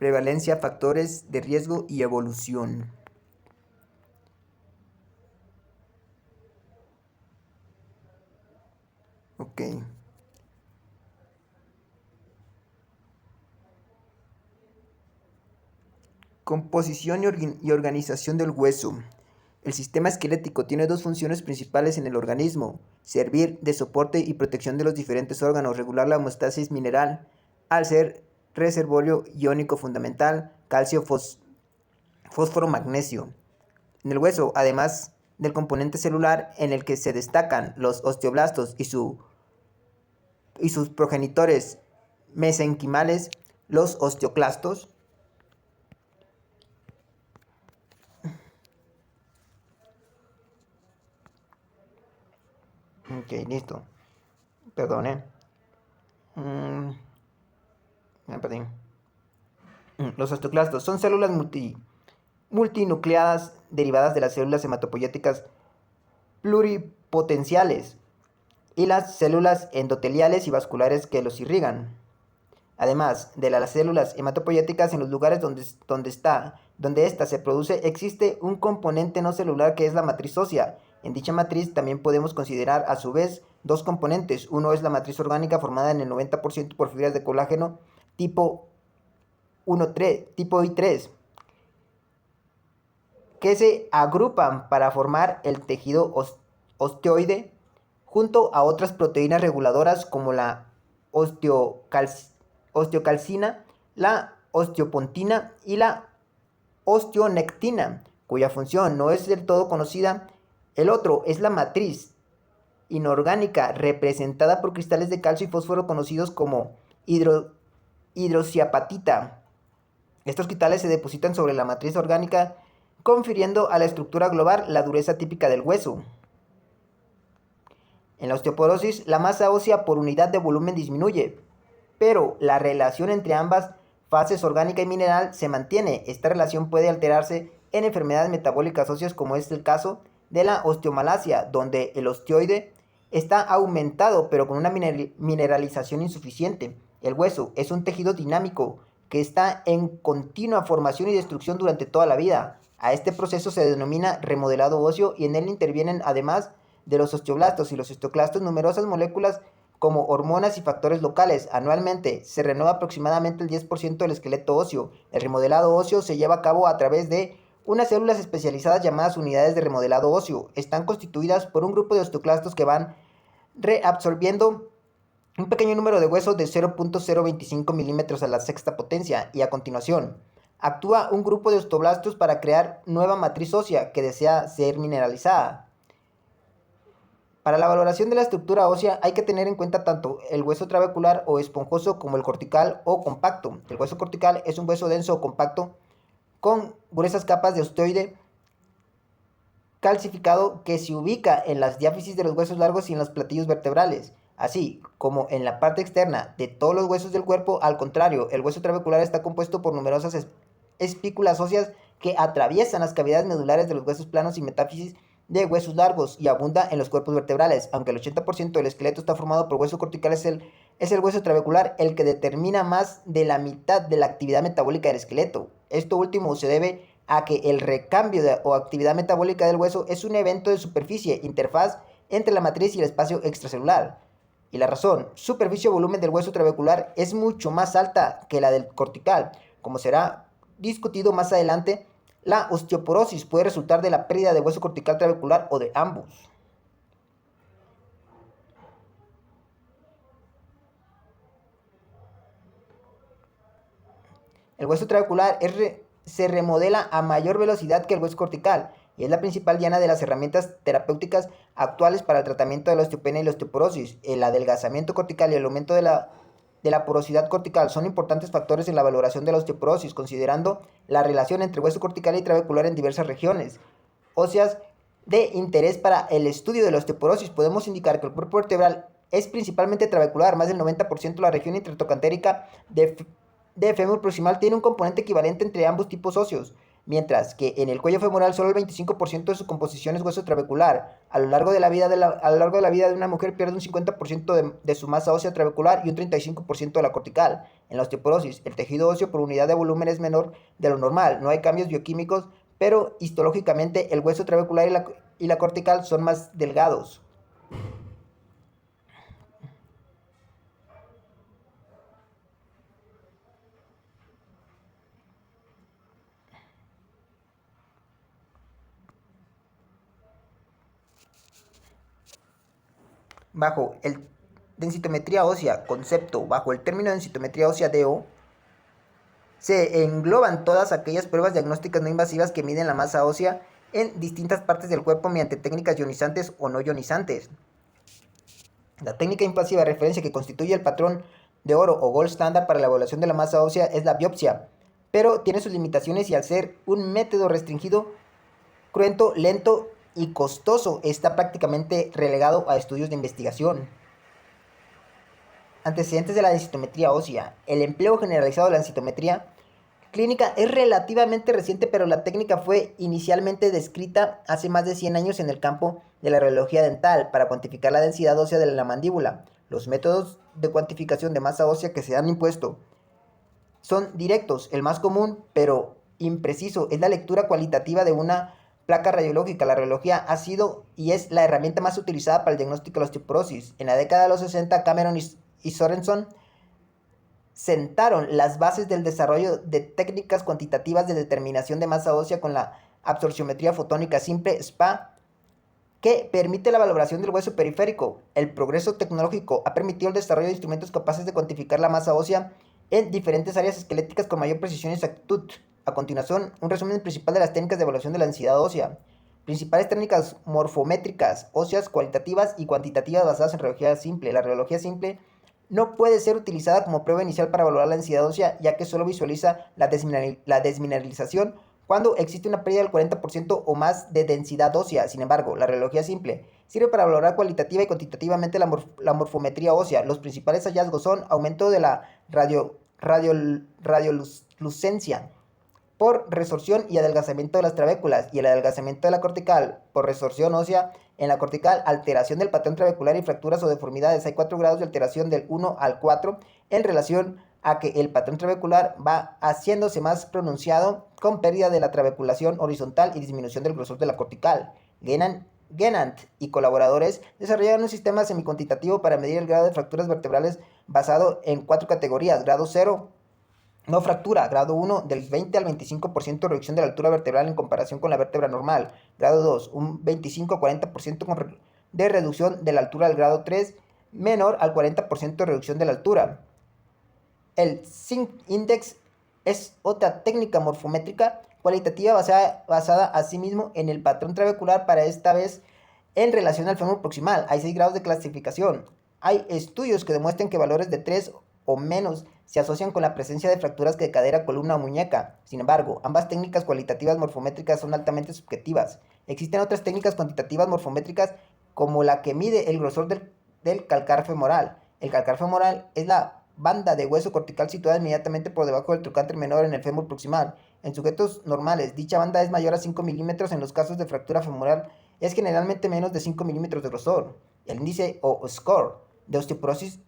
prevalencia, factores de riesgo y evolución. Ok. Composición y organización del hueso. El sistema esquelético tiene dos funciones principales en el organismo: servir de soporte y protección de los diferentes órganos, regular la homeostasis mineral, al ser reservorio iónico fundamental, calcio, fósforo, magnesio. En el hueso, además del componente celular en el que se destacan los osteoblastos y sus progenitores mesenquimales, los osteoclastos. Ok, listo. Perdón, perdí. Los osteoclastos son células multinucleadas derivadas de las células hematopoyéticas pluripotenciales y las células endoteliales y vasculares que los irrigan. Además de las células hematopoyéticas, en los lugares donde ésta se produce, existe un componente no celular que es la matriz ósea. En dicha matriz también podemos considerar a su vez dos componentes. Uno es la matriz orgánica, formada en el 90% por fibras de colágeno tipo I3, que se agrupan para formar el tejido osteoide, junto a otras proteínas reguladoras como la osteocalcina, la osteopontina y la osteonectina, cuya función no es del todo conocida. El otro es la matriz inorgánica, representada por cristales de calcio y fósforo conocidos como hidroxiapatita. Estos cristales se depositan sobre la matriz orgánica, confiriendo a la estructura global la dureza típica del hueso. En la osteoporosis, la masa ósea por unidad de volumen disminuye, pero la relación entre ambas fases orgánica y mineral se mantiene. Esta relación puede alterarse en enfermedades metabólicas óseas, como es el caso de la osteomalacia, donde el osteoide está aumentado pero con una mineralización insuficiente. El hueso es un tejido dinámico que está en continua formación y destrucción durante toda la vida. A este proceso se denomina remodelado óseo, y en él intervienen, además de los osteoblastos y los osteoclastos, numerosas moléculas como hormonas y factores locales. Anualmente se renueva aproximadamente el 10% del esqueleto óseo. El remodelado óseo se lleva a cabo a través de unas células especializadas llamadas unidades de remodelado óseo. Están constituidas por un grupo de osteoclastos que van reabsorbiendo un pequeño número de huesos de 0.025 milímetros a la sexta potencia, y a continuación actúa un grupo de osteoblastos para crear nueva matriz ósea que desea ser mineralizada. Para la valoración de la estructura ósea hay que tener en cuenta tanto el hueso trabecular o esponjoso como el cortical o compacto. El hueso cortical es un hueso denso o compacto con gruesas capas de osteoide calcificado que se ubica en las diáfisis de los huesos largos y en los platillos vertebrales, así como en la parte externa de todos los huesos del cuerpo. Al contrario, el hueso trabecular está compuesto por numerosas espículas óseas que atraviesan las cavidades medulares de los huesos planos y metáfisis de huesos largos, y abunda en los cuerpos vertebrales. Aunque el 80% del esqueleto está formado por hueso cortical, es el hueso trabecular el que determina más de la mitad de la actividad metabólica del esqueleto. Esto último se debe a que el recambio o actividad metabólica del hueso es un evento de superficie, interfaz entre la matriz y el espacio extracelular. Y la razón, superficie-volumen del hueso trabecular es mucho más alta que la del cortical. Como será discutido más adelante, la osteoporosis puede resultar de la pérdida de hueso cortical trabecular o de ambos. El hueso trabecular se remodela a mayor velocidad que el hueso cortical, y es la principal diana de las herramientas terapéuticas actuales para el tratamiento de la osteopenia y la osteoporosis. El adelgazamiento cortical y el aumento de la porosidad cortical son importantes factores en la valoración de la osteoporosis, considerando la relación entre hueso cortical y trabecular en diversas regiones óseas de interés para el estudio de la osteoporosis. Podemos indicar que el cuerpo vertebral es principalmente trabecular. Más del 90% de la región intertrocantérica de fémur proximal tiene un componente equivalente entre ambos tipos óseos. mientras que en el cuello femoral solo el 25% de su composición es hueso trabecular. A lo largo de la vida de una mujer pierde un 50% de su masa ósea trabecular y un 35% de la cortical. En la osteoporosis, el tejido óseo por unidad de volumen es menor de lo normal. No hay cambios bioquímicos, pero histológicamente el hueso trabecular y la cortical son más delgados. Bajo el densitometría ósea, concepto, bajo el término densitometría ósea DO, se engloban todas aquellas pruebas diagnósticas no invasivas que miden la masa ósea en distintas partes del cuerpo mediante técnicas ionizantes o no ionizantes. La técnica invasiva de referencia que constituye el patrón de oro o gold standard para la evaluación de la masa ósea es la biopsia, pero tiene sus limitaciones y al ser un método restringido, cruento, lento y costoso, está prácticamente relegado a estudios de investigación. Antecedentes de la densitometría ósea. El empleo generalizado de la densitometría clínica es relativamente reciente, pero la técnica fue inicialmente descrita hace más de 100 años en el campo de la radiología dental para cuantificar la densidad ósea de la mandíbula. Los métodos de cuantificación de masa ósea que se han impuesto son directos. El más común, pero impreciso, es la lectura cualitativa de una placa radiológica. La radiología ha sido y es la herramienta más utilizada para el diagnóstico de la osteoporosis. En la década de los 60, Cameron y Sorenson sentaron las bases del desarrollo de técnicas cuantitativas de determinación de masa ósea con la absorciometría fotónica simple SPA, que permite la valoración del hueso periférico. El progreso tecnológico ha permitido el desarrollo de instrumentos capaces de cuantificar la masa ósea en diferentes áreas esqueléticas con mayor precisión y exactitud. A continuación, un resumen principal de las técnicas de evaluación de la densidad ósea. Principales técnicas morfométricas, óseas, cualitativas y cuantitativas basadas en radiología simple. La radiología simple no puede ser utilizada como prueba inicial para valorar la densidad ósea, ya que solo visualiza la desmineralización cuando existe una pérdida del 40% o más de densidad ósea. Sin embargo, la radiología simple sirve para valorar cualitativa y cuantitativamente la morfometría ósea. Los principales hallazgos son aumento de la radiolucencia por resorción y adelgazamiento de las trabéculas, y el adelgazamiento de la cortical por resorción ósea en la cortical, alteración del patrón trabecular y fracturas o deformidades. Hay 4 grados de alteración del 1 al 4 en relación a que el patrón trabecular va haciéndose más pronunciado con pérdida de la trabeculación horizontal y disminución del grosor de la cortical. Gennant y colaboradores desarrollaron un sistema semicuantitativo para medir el grado de fracturas vertebrales basado en 4 categorías: grado 0, no fractura; grado 1, del 20 al 25% de reducción de la altura vertebral en comparación con la vértebra normal; grado 2, un 25 a 40% de reducción de la altura; del grado 3, menor al 40% de reducción de la altura. El Zinc Index es otra técnica morfométrica cualitativa basada asimismo en el patrón trabecular, para esta vez en relación al fémur proximal. Hay 6 grados de clasificación. Hay estudios que demuestran que valores de 3 o menos se asocian con la presencia de fracturas de cadera, columna o muñeca. Sin embargo, ambas técnicas cualitativas morfométricas son altamente subjetivas. Existen otras técnicas cuantitativas morfométricas como la que mide el grosor del calcar femoral. El calcar femoral es la banda de hueso cortical situada inmediatamente por debajo del trocánter menor en el fémur proximal. En sujetos normales, dicha banda es mayor a 5 milímetros. En los casos de fractura femoral, es generalmente menos de 5 milímetros de grosor. El índice o score de osteoporosis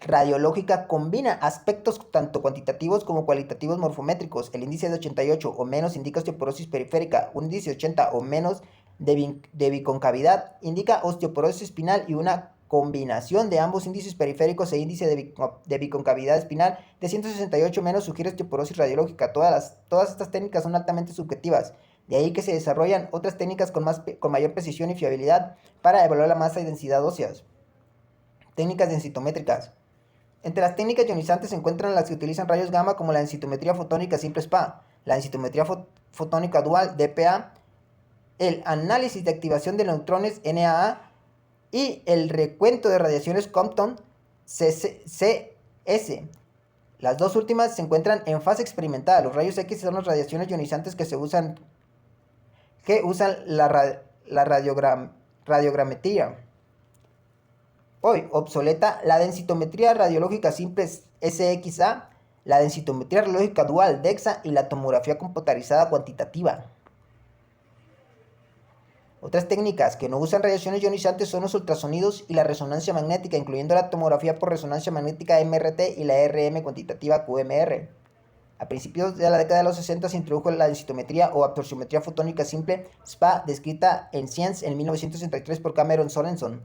radiológica combina aspectos tanto cuantitativos como cualitativos morfométricos. El índice de 88 o menos indica osteoporosis periférica. Un índice de 80 o menos de biconcavidad indica osteoporosis espinal, y una combinación de ambos índices periféricos e índice de biconcavidad espinal de 168 menos sugiere osteoporosis radiológica. Todas estas técnicas son altamente subjetivas. De ahí que se desarrollan otras técnicas con mayor precisión y fiabilidad para evaluar la masa y densidad óseas. Técnicas densitométricas. Entre las técnicas ionizantes se encuentran las que utilizan rayos gamma, como la densitometría fotónica simple SPA, la densitometría fotónica dual DPA, el análisis de activación de neutrones NAA y el recuento de radiaciones Compton CS. Las dos últimas se encuentran en fase experimental. Los rayos X son las radiaciones ionizantes que usan la radiogrametría. Hoy obsoleta, la densitometría radiológica simple SXA, la densitometría radiológica dual DEXA y la tomografía computarizada cuantitativa. Otras técnicas que no usan radiaciones ionizantes son los ultrasonidos y la resonancia magnética, incluyendo la tomografía por resonancia magnética MRT y la RM cuantitativa QMR. A principios de la década de los 60 se introdujo la densitometría o absorciometría fotónica simple SPA, descrita en Science en 1963 por Cameron Sorenson.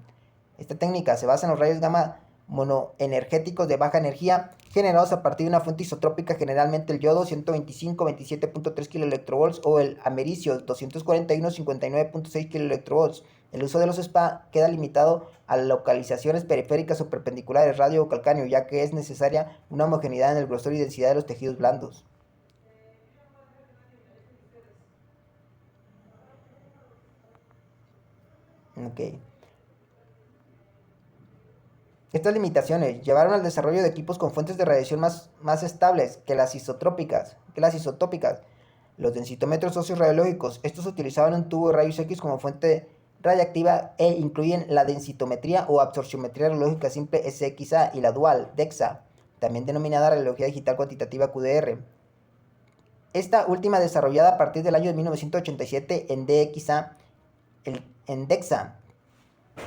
Esta técnica se basa en los rayos gamma monoenergéticos de baja energía generados a partir de una fuente isotrópica, generalmente el yodo 125-27.3 kV o el americio 241-59.6 kV. El uso de los SPA queda limitado a localizaciones periféricas o perpendiculares radio o calcáneo, ya que es necesaria una homogeneidad en el grosor y densidad de los tejidos blandos. Ok. Estas limitaciones llevaron al desarrollo de equipos con fuentes de radiación más estables que las isotópicas. Los densitómetros óseos radiológicos, estos utilizaban un tubo de rayos X como fuente radiactiva e incluyen la densitometría o absorciometría radiológica simple SXA y la dual DEXA, también denominada radiología digital cuantitativa QDR. Esta última desarrollada a partir del año de 1987 en DXA, en DEXA.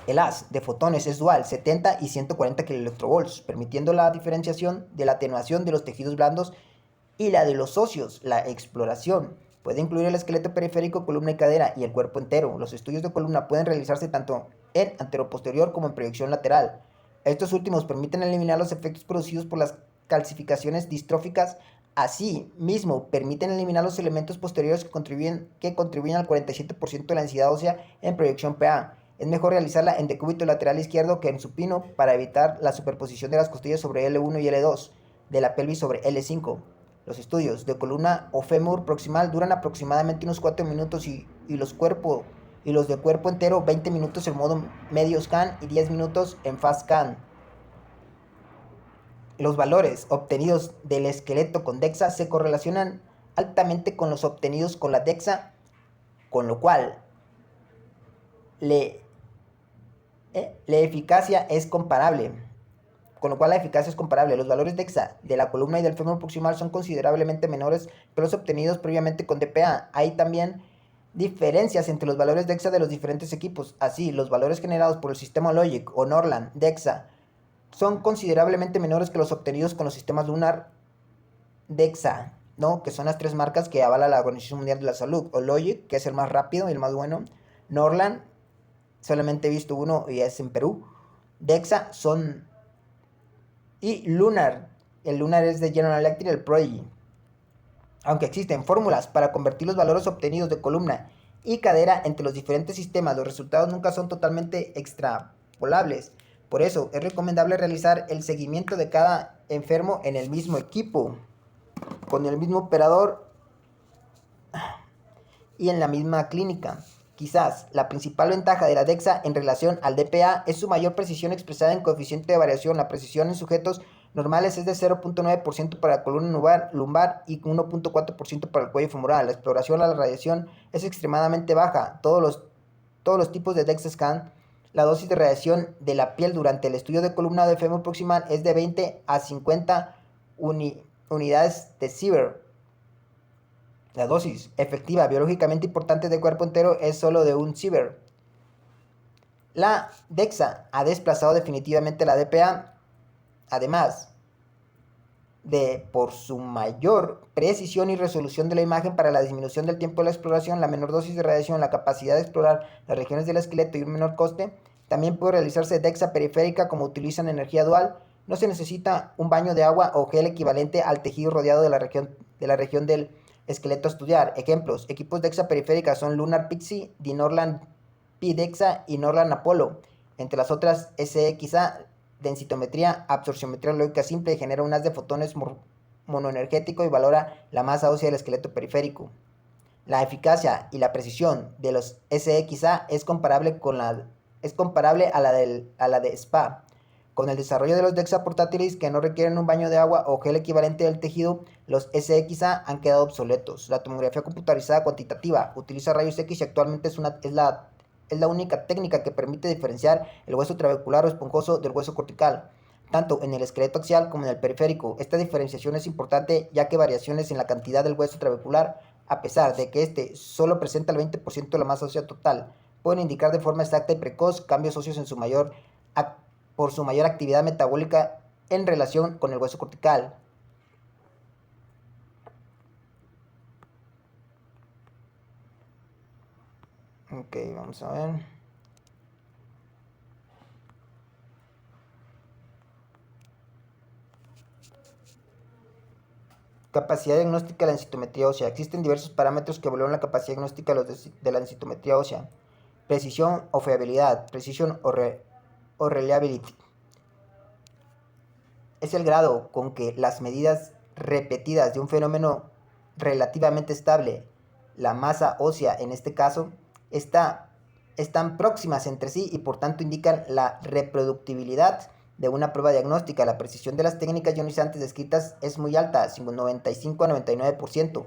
El haz de fotones es dual, 70 y 140 kV, permitiendo la diferenciación de la atenuación de los tejidos blandos y la de los óseos. La exploración puede incluir el esqueleto periférico, columna y cadera y el cuerpo entero. Los estudios de columna pueden realizarse tanto en anteroposterior como en proyección lateral. Estos últimos permiten eliminar los efectos producidos por las calcificaciones distróficas. Asimismo, permiten eliminar los elementos posteriores que contribuyen al 47% de la densidad ósea en proyección PA. Es mejor realizarla en decúbito lateral izquierdo que en supino para evitar la superposición de las costillas sobre L1 y L2, de la pelvis sobre L5. Los estudios de columna o fémur proximal duran aproximadamente unos 4 minutos y los de cuerpo entero 20 minutos en modo medio scan y 10 minutos en fast scan. Los valores obtenidos del esqueleto con DEXA se correlacionan altamente con los obtenidos con la DEXA, con lo cual la eficacia es comparable. Los valores DEXA de la columna y del fémur proximal son considerablemente menores que los obtenidos previamente con DPA. Hay también diferencias entre los valores DEXA de los diferentes equipos. Así, los valores generados por el sistema Logic o Norland DEXA son considerablemente menores que los obtenidos con los sistemas Lunar DEXA, ¿no? Que son las tres marcas que avala la Organización Mundial de la Salud. O Logic, que es el más rápido y el más bueno. Norland, solamente he visto uno y es en Perú. DEXA y Lunar. El Lunar es de General Electric, el Prodigy. Aunque existen fórmulas para convertir los valores obtenidos de columna y cadera entre los diferentes sistemas, los resultados nunca son totalmente extrapolables. Por eso es recomendable realizar el seguimiento de cada enfermo en el mismo equipo, con el mismo operador y en la misma clínica. Quizás la principal ventaja de la DEXA en relación al DPA es su mayor precisión expresada en coeficiente de variación. La precisión en sujetos normales es de 0.9% para la columna lumbar y 1.4% para el cuello femoral. La exploración a la radiación es extremadamente baja. Todos los tipos de DEXA scan. La dosis de radiación de la piel durante el estudio de columna de fémur proximal es de 20 a 50 unidades de Sievert. La dosis efectiva biológicamente importante de cuerpo entero es solo de 1 Sievert. La DEXA ha desplazado definitivamente la DPA, además de por su mayor precisión y resolución de la imagen para la disminución del tiempo de la exploración, la menor dosis de radiación, la capacidad de explorar las regiones del esqueleto y un menor coste. También puede realizarse DEXA periférica como utilizan energía dual. No se necesita un baño de agua o gel equivalente al tejido rodeado de la región del esqueleto a estudiar. Ejemplos: equipos DEXA periférica son Lunar Pixie, Norland P-DEXA y Norland Apollo. Entre las otras, SXA, densitometría, absorciometría lógica simple, genera un haz de fotones monoenergético y valora la masa ósea del esqueleto periférico. La eficacia y la precisión de los SXA es comparable a la de SPA. Con el desarrollo de los DEXA portátiles que no requieren un baño de agua o gel equivalente del tejido, los SXA han quedado obsoletos. La tomografía computarizada cuantitativa utiliza rayos X y actualmente es la única técnica que permite diferenciar el hueso trabecular o esponjoso del hueso cortical. tanto en el esqueleto axial como en el periférico. Esta diferenciación es importante ya que variaciones en la cantidad del hueso trabecular, a pesar de que este solo presenta el 20% de la masa ósea total, pueden indicar de forma exacta y precoz cambios óseos por su mayor actividad metabólica en relación con el hueso cortical. Ok, vamos a ver. Capacidad diagnóstica de la densitometría ósea. Existen diversos parámetros que evalúan la capacidad diagnóstica de la densitometría ósea. Precisión o fiabilidad. Precision o reliability. Es el grado con que las medidas repetidas de un fenómeno relativamente estable, la masa ósea en este caso, están próximas entre sí y por tanto indican la reproductibilidad de una prueba diagnóstica. La precisión de las técnicas ionizantes descritas es muy alta, 95 a 99%,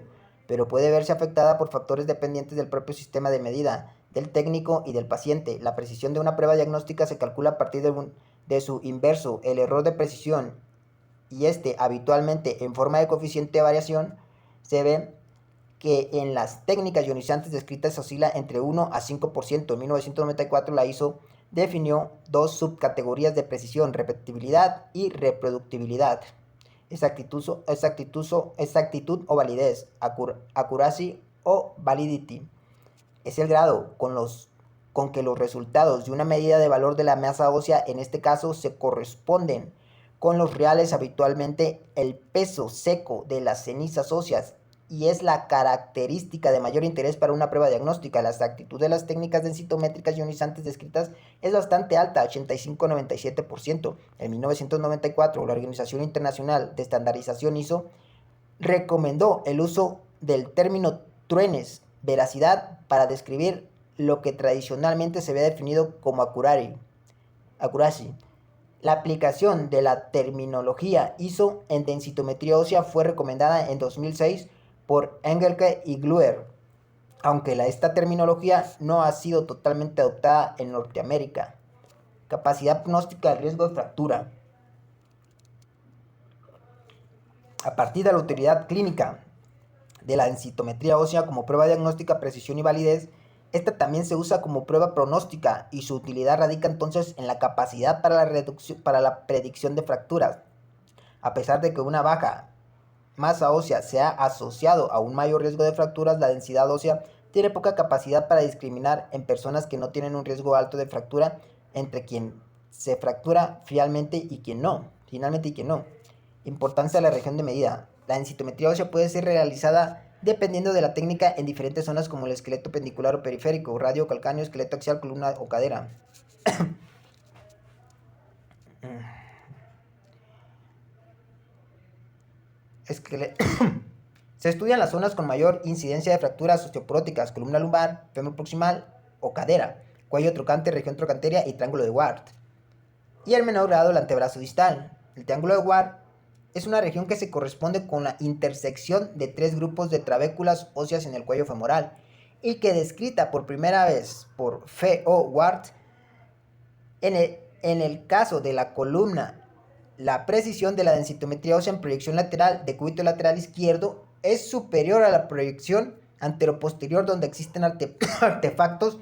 pero puede verse afectada por factores dependientes del propio sistema de medida, del técnico y del paciente. La precisión de una prueba diagnóstica se calcula a partir de su inverso, el error de precisión, y este habitualmente en forma de coeficiente de variación. Se ve que en las técnicas ionizantes descritas oscila entre 1 a 5%. En 1994 la ISO definió dos subcategorías de precisión: repetibilidad y reproductibilidad. Exactitud o validez, accuracy o validity. Es el grado con que los resultados de una medida de valor de la masa ósea, en este caso, se corresponden con los reales, habitualmente el peso seco de las cenizas óseas, y es la característica de mayor interés para una prueba diagnóstica. La exactitud de las técnicas densitométricas ionizantes descritas es bastante alta, 85-97%. En 1994, la Organización Internacional de Estandarización ISO recomendó el uso del término truenes, veracidad, para describir lo que tradicionalmente se había definido como accuracy. La aplicación de la terminología ISO en densitometría ósea fue recomendada en 2006 por Engelke y Gluer, aunque esta terminología no ha sido totalmente adoptada en Norteamérica. Capacidad pronóstica del riesgo de fractura. A partir de la utilidad clínica de la densitometría ósea como prueba diagnóstica, precisión y validez, esta también se usa como prueba pronóstica y su utilidad radica entonces en la capacidad para la predicción de fracturas. A pesar de que una baja masa ósea se ha asociado a un mayor riesgo de fracturas, la densidad ósea tiene poca capacidad para discriminar en personas que no tienen un riesgo alto de fractura entre quien se fractura finalmente y quien no. Importancia de la región de medida. La densitometría ósea puede ser realizada dependiendo de la técnica en diferentes zonas como el esqueleto pendicular o periférico, radio, calcáneo, esqueleto axial, columna o cadera. Se estudian las zonas con mayor incidencia de fracturas osteoporóticas: columna lumbar, fémur proximal o cadera, cuello trocante, región trocanteria y triángulo de Ward. Y en menor grado el antebrazo distal. El triángulo de Ward es una región que se corresponde con la intersección de tres grupos de trabéculas óseas en el cuello femoral y que, descrita por primera vez por F.O. Ward, en el caso de la columna, la precisión de la densitometría ósea en proyección lateral de cúbito lateral izquierdo es superior a la proyección anteroposterior, donde existen artefactos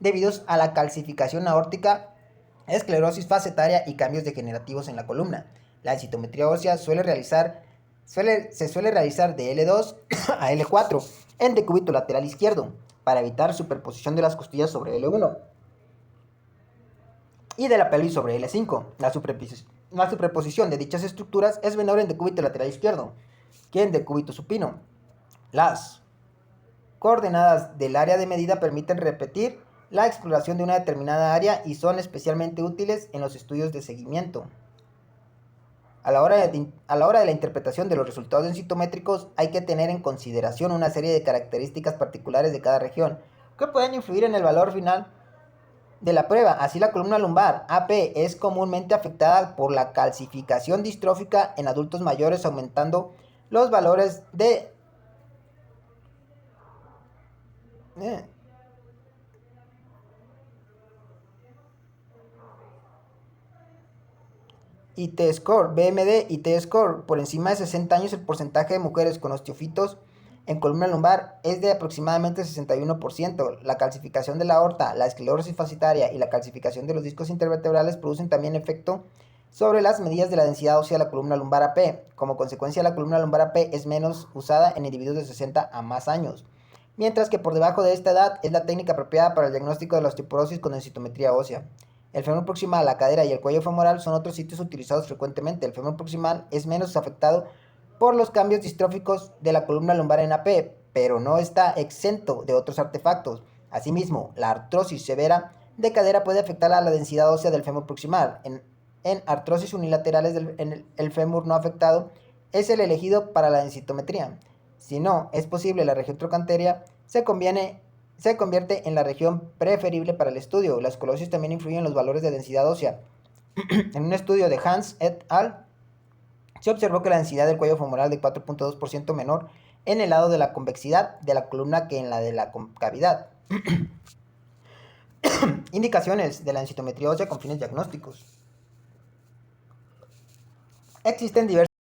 debidos a la calcificación aórtica, esclerosis facetaria y cambios degenerativos en la columna. La densitometría ósea se suele realizar de L2 a L4 en decúbito lateral izquierdo para evitar superposición de las costillas sobre L1 y de la pelvis sobre L5. La superposición de dichas estructuras es menor en decúbito lateral izquierdo que en decúbito supino. Las coordenadas del área de medida permiten repetir la exploración de una determinada área y son especialmente útiles en los estudios de seguimiento. A la hora de la interpretación de los resultados densitométricos hay que tener en consideración una serie de características particulares de cada región que pueden influir en el valor final de la prueba. Así, la columna lumbar AP es comúnmente afectada por la calcificación distrófica en adultos mayores, aumentando los valores de y T-score, BMD y T-score. Por encima de 60 años, el porcentaje de mujeres con osteofitos en columna lumbar es de aproximadamente 61%. La calcificación de la aorta, la esclerosis fascitaria y la calcificación de los discos intervertebrales producen también efecto sobre las medidas de la densidad ósea de la columna lumbar AP. Como consecuencia, la columna lumbar AP es menos usada en individuos de 60 a más años, mientras que por debajo de esta edad es la técnica apropiada para el diagnóstico de la osteoporosis con densitometría ósea. El fémur proximal, la cadera y el cuello femoral son otros sitios utilizados frecuentemente. El fémur proximal es menos afectado por los cambios distróficos de la columna lumbar en AP, pero no está exento de otros artefactos. Asimismo, la artrosis severa de cadera puede afectar a la densidad ósea del fémur proximal. En artrosis unilaterales el fémur no afectado es el elegido para la densitometría. Si no es posible, la región trochanteriana se convierte en la región preferible para el estudio. La esclerosis también influye en los valores de densidad ósea. En un estudio de Hans et al. se observó que la densidad del cuello femoral de 4.2% menor en el lado de la convexidad de la columna que en la de la concavidad. Indicaciones de la densitometría ósea con fines diagnósticos. Existen diversas